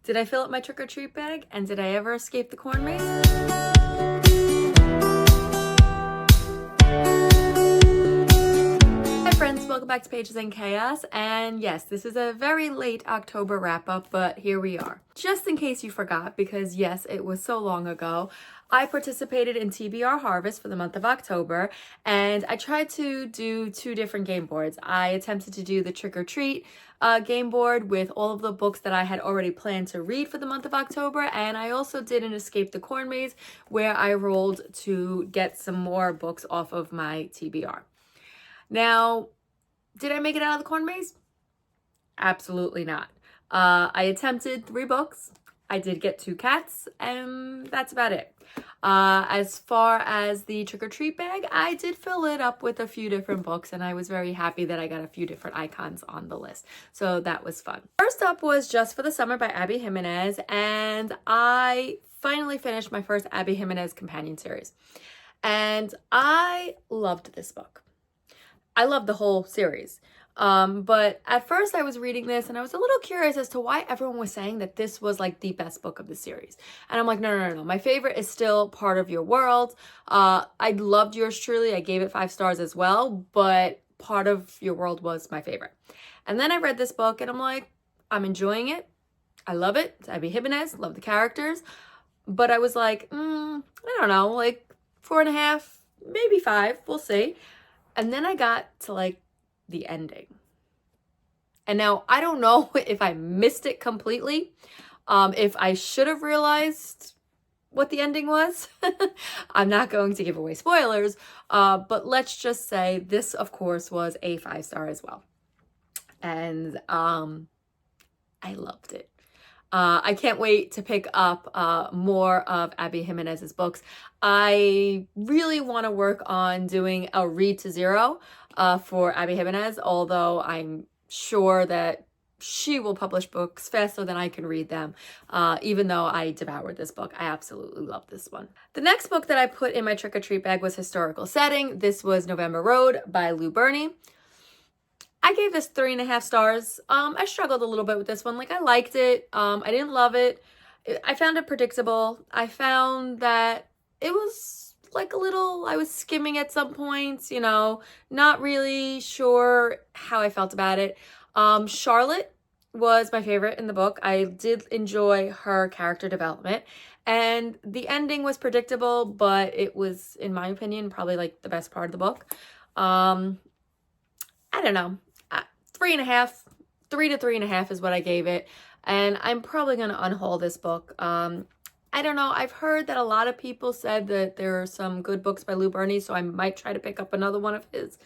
Did I fill up my trick-or-treat bag? And did I ever escape the corn maze? Hi friends, welcome back to Pages and Chaos. And yes, this is a very late October wrap-up, but here we are. Just in case you forgot, because yes, it was so long ago, I participated in TBR Harvest for the month of October, and I tried to do 2 different game boards. I attempted to do the trick-or-treat game board with all of the books that I had already planned to read for the month of October, and I also did an Escape the Corn Maze where I rolled to get some more books off of my TBR. Now, did I make it out of the corn maze? Absolutely not. I attempted 3 books. I did get 2 cats, and that's about it. As far as the trick-or-treat bag, I did fill it up with a few different books, and I was very happy that I got a few different icons on the list. So that was fun. First up was Just for the Summer by Abby Jimenez, and I finally finished my first Abby Jimenez companion series. And I loved this book. I loved the whole series. But at first I was reading this and I was a little curious as to why everyone was saying that this was like the best book of the series. And I'm like, no. My favorite is still Part of Your World. I loved yours truly. I gave it 5 stars as well, but Part of Your World was my favorite. And then I read this book and I'm like, I'm enjoying it. I love it. It's Abby Jimenez, love the characters. But I was like, I don't know, like 4.5, maybe 5, we'll see. And then I got to like the ending. And now I don't know if I missed it completely, if I should have realized what the ending was. I'm not going to give away spoilers, but let's just say this, of course, was a 5-star as well. And I loved it. I can't wait to pick up more of Abby Jimenez's books. I really want to work on doing a read to 0 for Abby Jimenez, although I'm sure that she will publish books faster than I can read them, even though I devoured this book. I absolutely love this one. The next book that I put in my trick-or-treat bag was Historical Setting. This was November Road by Lou Berney. I gave this 3.5 stars. I struggled a little bit with this one. Like, I liked it. I didn't love it. I found it predictable. I found that it was like a little, I was skimming at some points, you know, not really sure how I felt about it. Charlotte was my favorite in the book. I did enjoy her character development, and the ending was predictable, but it was, in my opinion, probably like the best part of the book. I don't know. 3.5, 3 to 3.5 is what I gave it. And I'm probably going to unhaul this book. I don't know. I've heard that a lot of people said that there are some good books by Lou Berney, so I might try to pick up another one of his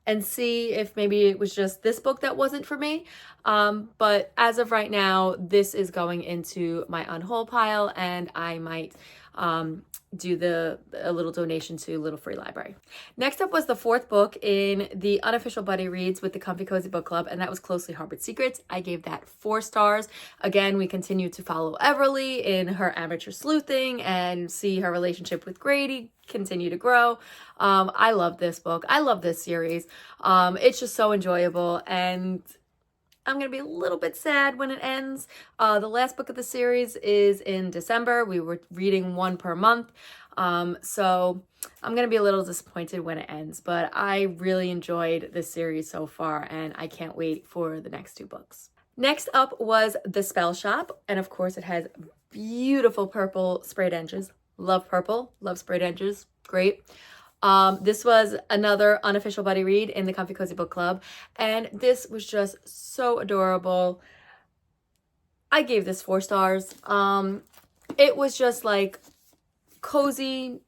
and see if maybe it was just this book that wasn't for me. But as of right now, this is going into my unhaul pile, and I might do a little donation to Little Free Library. Next up was the 4th book in the unofficial buddy reads with the Comfy Cozy Book Club, and that was Closely Harbored Secrets. I gave that 4 stars. Again, we continue to follow Everly in her amateur sleuthing and see her relationship with Grady continue to grow. I love this book. I love this series. It's just so enjoyable, and I'm going to be a little bit sad when it ends. The last book of the series is in December. We were reading 1 per month. So I'm going to be a little disappointed when it ends. But I really enjoyed this series so far, and I can't wait for the next 2 books. Next up was The Spell Shop. And of course, it has beautiful purple sprayed edges. Love purple. Love sprayed edges. Great. This was another unofficial buddy read in the Comfy Cozy Book Club, and this was just so adorable. I gave this 4 stars. It was just like cozy,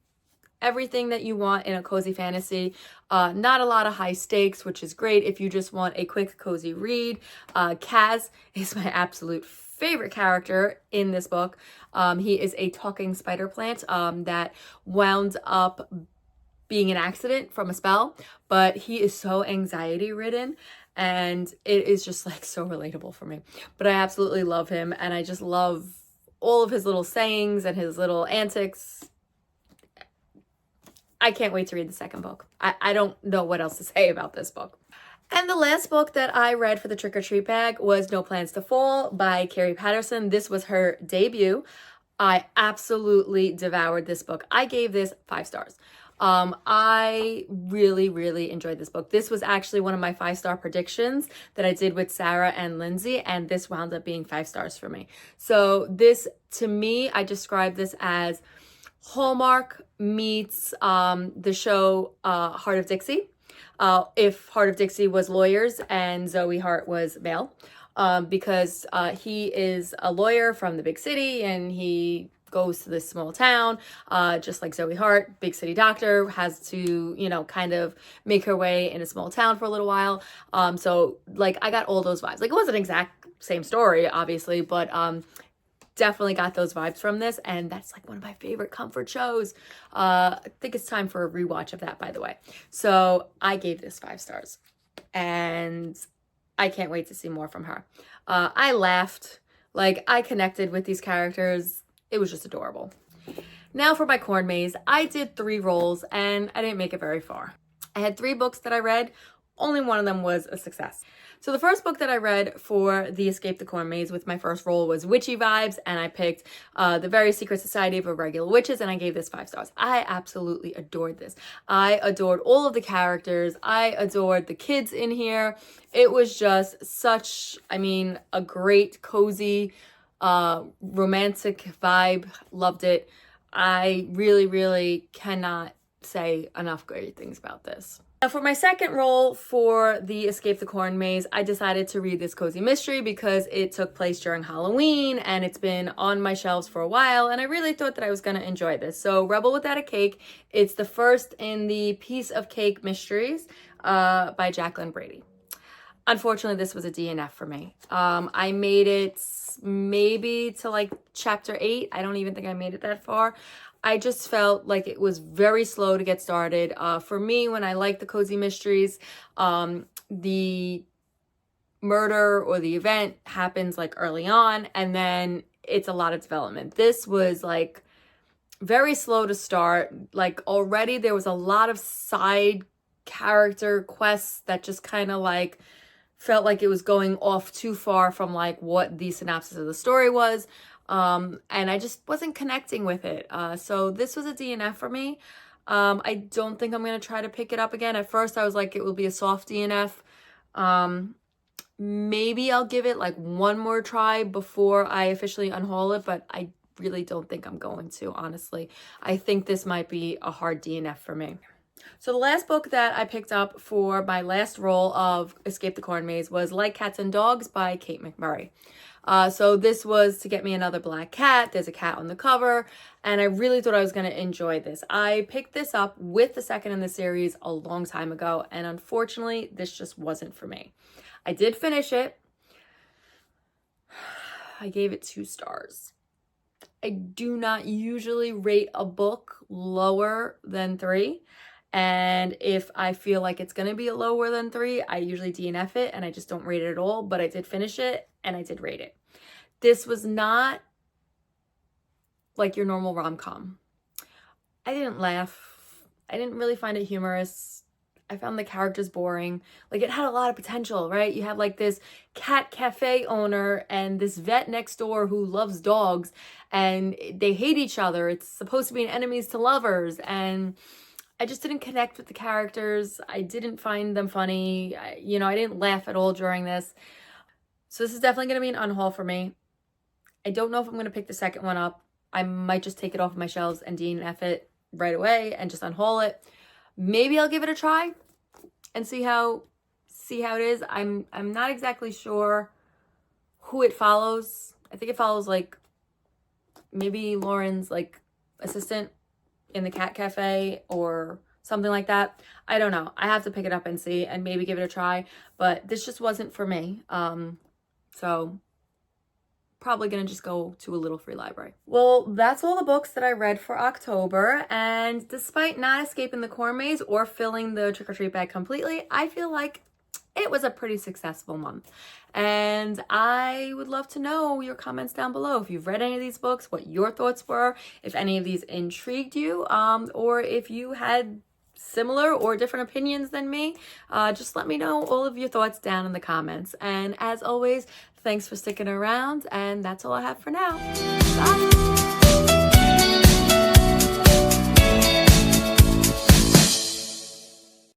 everything that you want in a cozy fantasy. Not a lot of high stakes, which is great if you just want a quick cozy read. Kaz is my absolute favorite character in this book. He is a talking spider plant that wound up being an accident from a spell, but he is so anxiety ridden, and it is just like so relatable for me. But I absolutely love him, and I just love all of his little sayings and his little antics. I can't wait to read the second book. I don't know what else to say about this book. And the last book that I read for the trick or treat bag was No Plans to Fall by Carrie Patterson. This was her debut. I absolutely devoured this book. I gave this 5 stars. I really, really enjoyed this book. This was actually one of my 5-star predictions that I did with Sarah and Lindsay, and this wound up being 5 stars for me. So this, to me, I describe this as Hallmark meets the show Heart of Dixie. If Heart of Dixie was lawyers and Zoe Hart was male. Because he is a lawyer from the big city and he goes to this small town, just like Zoe Hart, big city doctor, has to, you know, kind of make her way in a small town for a little while. So like I got all those vibes. Like it wasn't exact same story, obviously, but definitely got those vibes from this, and that's like one of my favorite comfort shows. I think it's time for a rewatch of that, by the way. So I gave this 5 stars, and I can't wait to see more from her. I laughed, like I connected with these characters. It was just adorable. Now for my corn maze, I did 3 rolls and I didn't make it very far. I had 3 books that I read. Only one of them was a success. So the first book that I read for the Escape the Corn Maze with my first roll was Witchy Vibes, and I picked The Very Secret Society of Irregular Witches, and I gave this 5 stars. I absolutely adored this. I adored all of the characters. I adored the kids in here. It was just such, I mean, a great, cozy, romantic vibe. Loved it. I really, really cannot say enough great things about this. Now for my second roll for the Escape the Corn Maze, I decided to read this cozy mystery because it took place during Halloween and it's been on my shelves for a while, and I really thought that I was going to enjoy this. So Rebel Without a Cake, it's the first in the Piece of Cake mysteries by Jacqueline Brady. Unfortunately, this was a DNF for me. I made it maybe to like chapter 8. I don't even think I made it that far. I just felt like it was very slow to get started. For me, when I like the cozy mysteries, the murder or the event happens like early on, and then it's a lot of development. This was like very slow to start. Like already there was a lot of side character quests that just kind of like felt like it was going off too far from like what the synopsis of the story was. And I just wasn't connecting with it. So this was a DNF for me. I don't think I'm going to try to pick it up again. At first I was like, it will be a soft DNF. Maybe I'll give it like one more try before I officially unhaul it, but I really don't think I'm going to, honestly. I think this might be a hard DNF for me. So the last book that I picked up for my last roll of Escape the Corn Maze was Like Cats and Dogs by Kate McMurray. So this was to get me another black cat. There's a cat on the cover, and I really thought I was going to enjoy this. I picked this up with the second in the series a long time ago, and unfortunately, this just wasn't for me. I did finish it. I gave it 2 stars. I do not usually rate a book lower than 3. And if I feel like it's going to be a lower than 3, I usually DNF it and I just don't rate it at all. But I did finish it and I did rate it. This was not like your normal rom-com. I didn't laugh. I didn't really find it humorous. I found the characters boring. Like it had a lot of potential, right? You have like this cat cafe owner and this vet next door who loves dogs, and they hate each other. It's supposed to be an enemies to lovers, and I just didn't connect with the characters. I didn't find them funny. I didn't laugh at all during this. So this is definitely going to be an unhaul for me. I don't know if I'm going to pick the second one up. I might just take it off of my shelves and DNF it right away and just unhaul it. Maybe I'll give it a try and see how it is. I'm not exactly sure who it follows. I think it follows like maybe Lauren's like assistant in the cat cafe or something like that. I don't know. I have to pick it up and see and maybe give it a try, but this just wasn't for me. So probably gonna just go to a little free library. Well, that's all the books that I read for October, and despite not escaping the corn maze or filling the trick-or-treat bag completely, I feel like it was a pretty successful month. And I would love to know your comments down below. If you've read any of these books, what your thoughts were, if any of these intrigued you, or if you had similar or different opinions than me, just let me know all of your thoughts down in the comments. And as always, thanks for sticking around, and that's all I have for now. Bye!